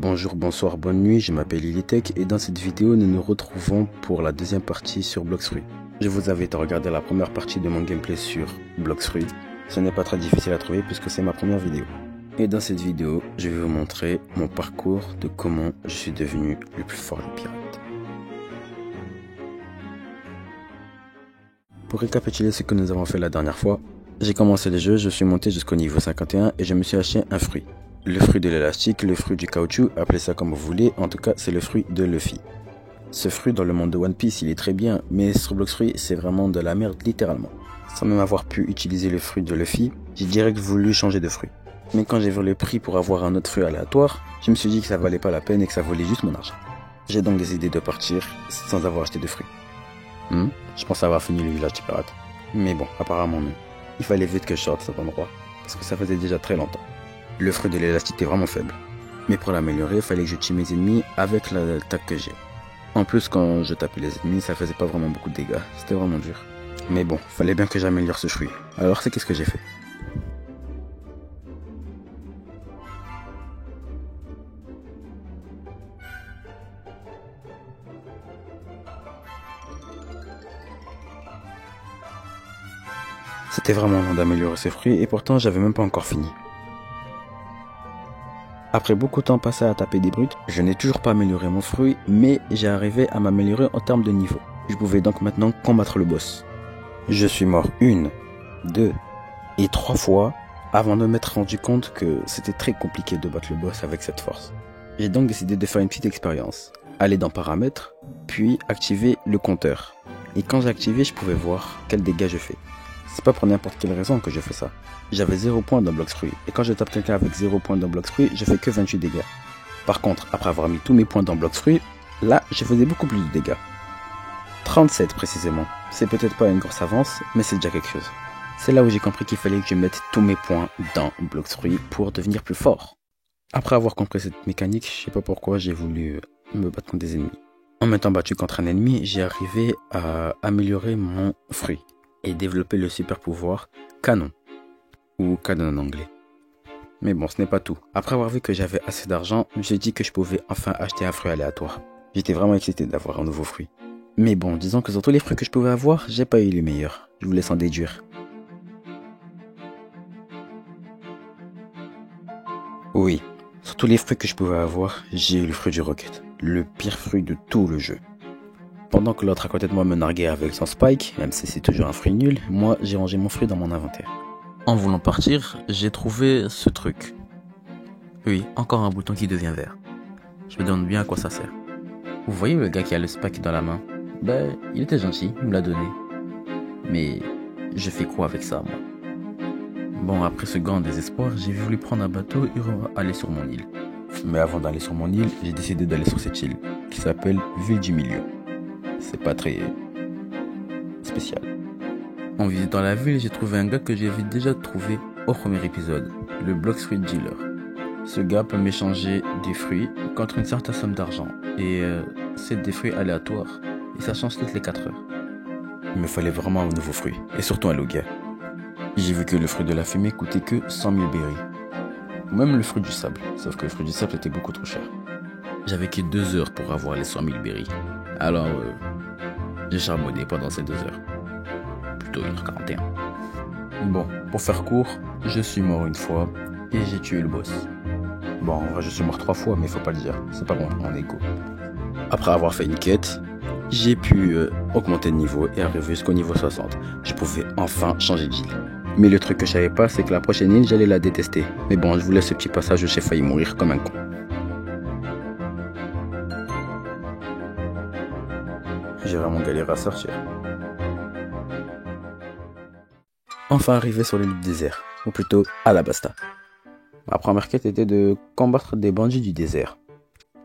Bonjour, bonsoir, bonne nuit, je m'appelle Ilitech et dans cette vidéo nous nous retrouvons pour la deuxième partie sur Bloxfruit. Je vous invite à regarder la première partie de mon gameplay sur Bloxfruit. Ce n'est pas très difficile à trouver puisque c'est ma première vidéo. Et dans cette vidéo, je vais vous montrer mon parcours de comment je suis devenu le plus fort des pirates. Pour récapituler ce que nous avons fait la dernière fois, j'ai commencé le jeu, je suis monté jusqu'au niveau 51 et je me suis acheté un fruit. Le fruit de l'élastique, le fruit du caoutchouc, appelez ça comme vous voulez, en tout cas c'est le fruit de Luffy. Ce fruit dans le monde de One Piece il est très bien, mais sur Bloxfruit c'est vraiment de la merde littéralement. Sans même avoir pu utiliser le fruit de Luffy, j'ai direct voulu changer de fruit. Mais quand j'ai vu le prix pour avoir un autre fruit aléatoire, je me suis dit que ça valait pas la peine et que ça valait juste mon argent. J'ai donc décidé de partir sans avoir acheté de fruits. Je pense avoir fini le village des pirates. Mais bon, apparemment non. Il fallait vite que je sorte cet endroit, parce que ça faisait déjà très longtemps. Le fruit de l'élastique est vraiment faible. Mais pour l'améliorer, il fallait que je tue mes ennemis avec l'attaque que j'ai. En plus, quand je tapais les ennemis, ça faisait pas vraiment beaucoup de dégâts. C'était vraiment dur. Mais bon, fallait bien que j'améliore ce fruit. Alors c'est qu'est-ce que j'ai fait? C'était vraiment long d'améliorer ce fruit et pourtant j'avais même pas encore fini. Après beaucoup de temps passé à taper des brutes, je n'ai toujours pas amélioré mon fruit, mais j'ai arrivé à m'améliorer en termes de niveau. Je pouvais donc maintenant combattre le boss. Je suis mort 1, 2 et 3 fois avant de m'être rendu compte que c'était très compliqué de battre le boss avec cette force. J'ai donc décidé de faire une petite expérience. Aller dans paramètres, puis activer le compteur. Et quand j'ai activé, je pouvais voir quels dégâts je fais. C'est pas pour n'importe quelle raison que je fais ça. J'avais 0 points dans Bloxfruit, et quand je tape quelqu'un avec 0 points dans Bloxfruit, je fais que 28 dégâts. Par contre, après avoir mis tous mes points dans Bloxfruit, là, je faisais beaucoup plus de dégâts. 37 précisément. C'est peut-être pas une grosse avance, mais c'est déjà quelque chose. C'est là où j'ai compris qu'il fallait que je mette tous mes points dans Bloxfruit pour devenir plus fort. Après avoir compris cette mécanique, je sais pas pourquoi j'ai voulu me battre contre des ennemis. En m'étant battu contre un ennemi, j'ai arrivé à améliorer mon fruit et développer le super pouvoir canon, ou canon en anglais. Mais bon, ce n'est pas tout. Après avoir vu que j'avais assez d'argent, j'ai dit que je pouvais enfin acheter un fruit aléatoire. J'étais vraiment excité d'avoir un nouveau fruit. Mais bon, disons que sur tous les fruits que je pouvais avoir, j'ai pas eu les meilleurs. Je vous laisse en déduire. Oui, sur tous les fruits que je pouvais avoir, j'ai eu le fruit du Rocket, le pire fruit de tout le jeu. Pendant que l'autre à côté de moi me narguait avec son spike, même si c'est toujours un fruit nul, moi j'ai rangé mon fruit dans mon inventaire. En voulant partir, j'ai trouvé ce truc. Oui, encore un bouton qui devient vert. Je me demande bien à quoi ça sert. Vous voyez le gars qui a le spike dans la main? Ben, il était gentil, il me l'a donné. Mais je fais quoi avec ça, moi? Bon, après ce grand désespoir, j'ai voulu prendre un bateau et aller sur mon île. Mais avant d'aller sur mon île, j'ai décidé d'aller sur cette île, qui s'appelle Ville du Milieu. C'est pas très spécial. En visitant la ville, j'ai trouvé un gars que j'avais déjà trouvé au premier épisode, le Bloxfruit Dealer. Ce gars peut m'échanger des fruits contre une certaine somme d'argent, et c'est des fruits aléatoires, et ça change toutes les 4 heures. Il me fallait vraiment un nouveau fruit, et surtout un Logia. J'ai vu que le fruit de la fumée coûtait que 100 000 berries. Ou même le fruit du sable, sauf que le fruit du sable était beaucoup trop cher. J'avais que 2 heures pour avoir les 100 000 berries. Alors, j'ai charbonné pendant ces 2 heures. Plutôt 1h41. Bon, pour faire court, je suis mort une fois et j'ai tué le boss. Bon, en vrai, je suis mort 3 fois, mais faut pas le dire. C'est pas bon pour mon ego. Après avoir fait une quête, j'ai pu augmenter de niveau et arriver jusqu'au niveau 60. Je pouvais enfin changer d'île. Mais le truc que je savais pas, c'est que la prochaine île, j'allais la détester. Mais bon, je vous laisse ce petit passage où j'ai failli mourir comme un con. J'ai vraiment galéré à sortir. Enfin arrivé sur l'île du désert, ou plutôt Alabasta. Ma première quête était de combattre des bandits du désert.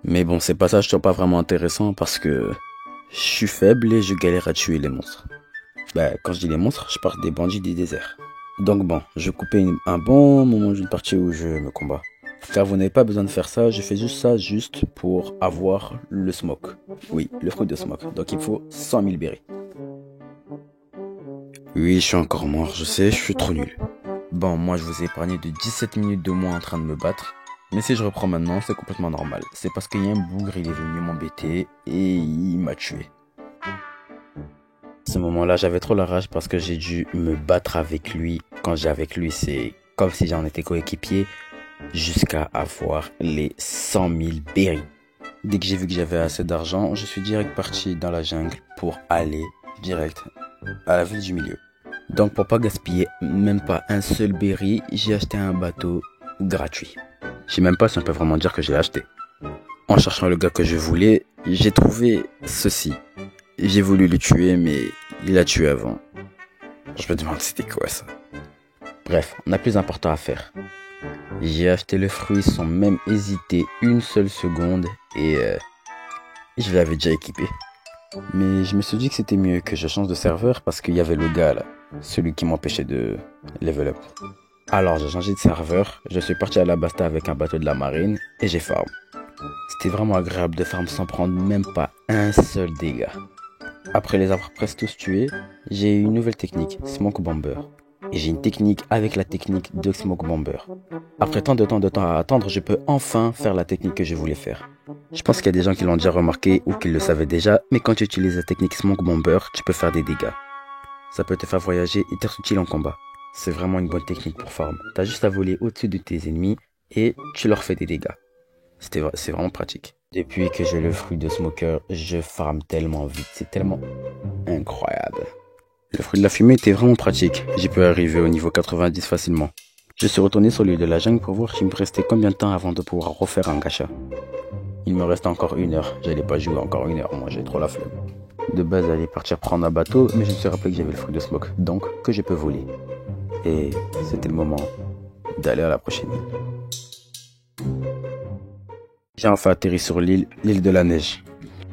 Mais bon, ces passages sont pas vraiment intéressants parce que je suis faible et je galère à tuer les monstres. Quand je dis les monstres, je parle des bandits du désert. Donc bon, je coupais un bon moment d'une partie où je me combats. Car vous n'avez pas besoin de faire ça, je fais juste ça pour avoir le smoke. Oui, le fruit de smoke. Donc il faut 100 000 berries. Oui, je suis encore mort, je sais, je suis trop nul. Bon, moi je vous ai épargné de 17 minutes de moi en train de me battre. Mais si je reprends maintenant, c'est complètement normal. C'est parce qu'il y a un bougre, il est venu m'embêter et il m'a tué. À ce moment-là, j'avais trop la rage parce que j'ai dû me battre avec lui. Quand j'ai avec lui, c'est comme si j'en étais coéquipier jusqu'à avoir les 100 000 berries. Dès que j'ai vu que j'avais assez d'argent, je suis direct parti dans la jungle pour aller direct à la ville du milieu. Donc pour pas gaspiller même pas un seul berry, j'ai acheté un bateau gratuit. Je sais même pas si on peut vraiment dire que je l'ai acheté. En cherchant le gars que je voulais, j'ai trouvé ceci. J'ai voulu le tuer, mais il a tué avant. Je me demande c'était quoi ça. Bref, on a plus important à faire. J'ai acheté le fruit sans même hésiter une seule seconde et je l'avais déjà équipé. Mais je me suis dit que c'était mieux que je change de serveur parce qu'il y avait le gars là, celui qui m'empêchait de level up. Alors j'ai changé de serveur, je suis parti à la basta avec un bateau de la marine et j'ai farm. C'était vraiment agréable de farm sans prendre même pas un seul dégât. Après les avoir presque tous tués, j'ai eu une nouvelle technique, Smoke Bomber. Et j'ai une technique avec la technique de Smoke Bomber. Après tant de temps à attendre, je peux enfin faire la technique que je voulais faire. Je pense qu'il y a des gens qui l'ont déjà remarqué ou qui le savaient déjà, mais quand tu utilises la technique Smoke Bomber, tu peux faire des dégâts. Ça peut te faire voyager et t'être utile en combat. C'est vraiment une bonne technique pour farm. T'as juste à voler au-dessus de tes ennemis et tu leur fais des dégâts. C'est vraiment pratique. Depuis que j'ai le fruit de Smoker, je farm tellement vite, c'est tellement incroyable. Le fruit de la fumée était vraiment pratique, j'ai pu arriver au niveau 90 facilement. Je suis retourné sur l'île de la jungle pour voir s'il me restait combien de temps avant de pouvoir refaire un gacha. Il me reste encore 1 heure, j'allais pas jouer encore 1 heure, moi j'ai trop la flemme. De base j'allais partir prendre un bateau, mais je me suis rappelé que j'avais le fruit de smoke, donc que je peux voler. Et c'était le moment d'aller à la prochaine île. J'ai enfin atterri sur l'île de la neige.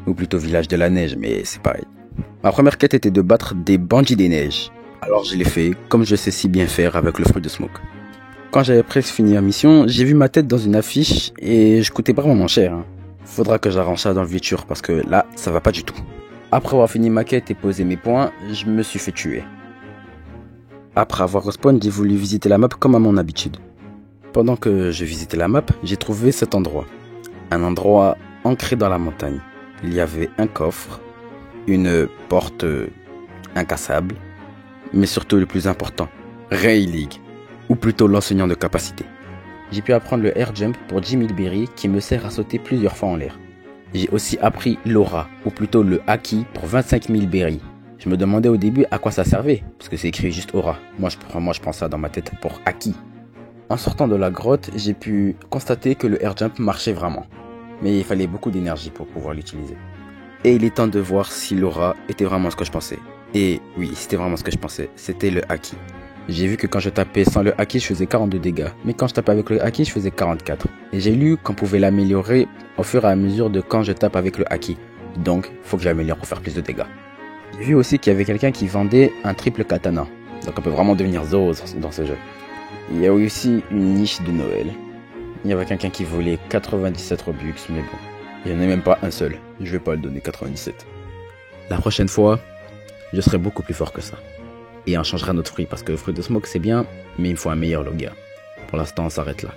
Ou plutôt village de la neige, mais c'est pareil. Ma première quête était de battre des bandits des neiges. Alors je l'ai fait, comme je sais si bien faire avec le fruit de smoke. Quand j'avais presque fini la mission, j'ai vu ma tête dans une affiche et je coûtais vraiment cher. Faudra que j'arrange ça dans le futur parce que là, ça va pas du tout. Après avoir fini ma quête et posé mes points, je me suis fait tuer. Après avoir respawn, j'ai voulu visiter la map comme à mon habitude. Pendant que je visitais la map, j'ai trouvé cet endroit. Un endroit ancré dans la montagne. Il y avait un coffre, une porte incassable, mais surtout le plus important, Ray League, ou plutôt l'enseignant de capacité. J'ai pu apprendre le air jump pour 10 000 berries qui me sert à sauter plusieurs fois en l'air. J'ai aussi appris l'aura, ou plutôt le haki pour 25 000 berries. Je me demandais au début à quoi ça servait, parce que c'est écrit juste aura. Moi je prends ça dans ma tête pour haki. En sortant de la grotte, j'ai pu constater que le air jump marchait vraiment. Mais il fallait beaucoup d'énergie pour pouvoir l'utiliser. Et il est temps de voir si l'aura était vraiment ce que je pensais. Et oui, c'était vraiment ce que je pensais, c'était le haki. J'ai vu que quand je tapais sans le haki, je faisais 42 dégâts. Mais quand je tapais avec le haki, je faisais 44. Et j'ai lu qu'on pouvait l'améliorer au fur et à mesure de quand je tape avec le haki. Donc, faut que j'améliore pour faire plus de dégâts. J'ai vu aussi qu'il y avait quelqu'un qui vendait un triple katana. Donc on peut vraiment devenir Zoro dans ce jeu. Il y a aussi une niche de Noël. Il y avait quelqu'un qui volait 97 Robux, mais bon, il n'y en a même pas un seul. Je vais pas le donner 97. La prochaine fois, je serai beaucoup plus fort que ça. Et on changera notre fruit, parce que le fruit de smoke c'est bien, mais il me faut un meilleur Logia. Pour l'instant, on s'arrête là.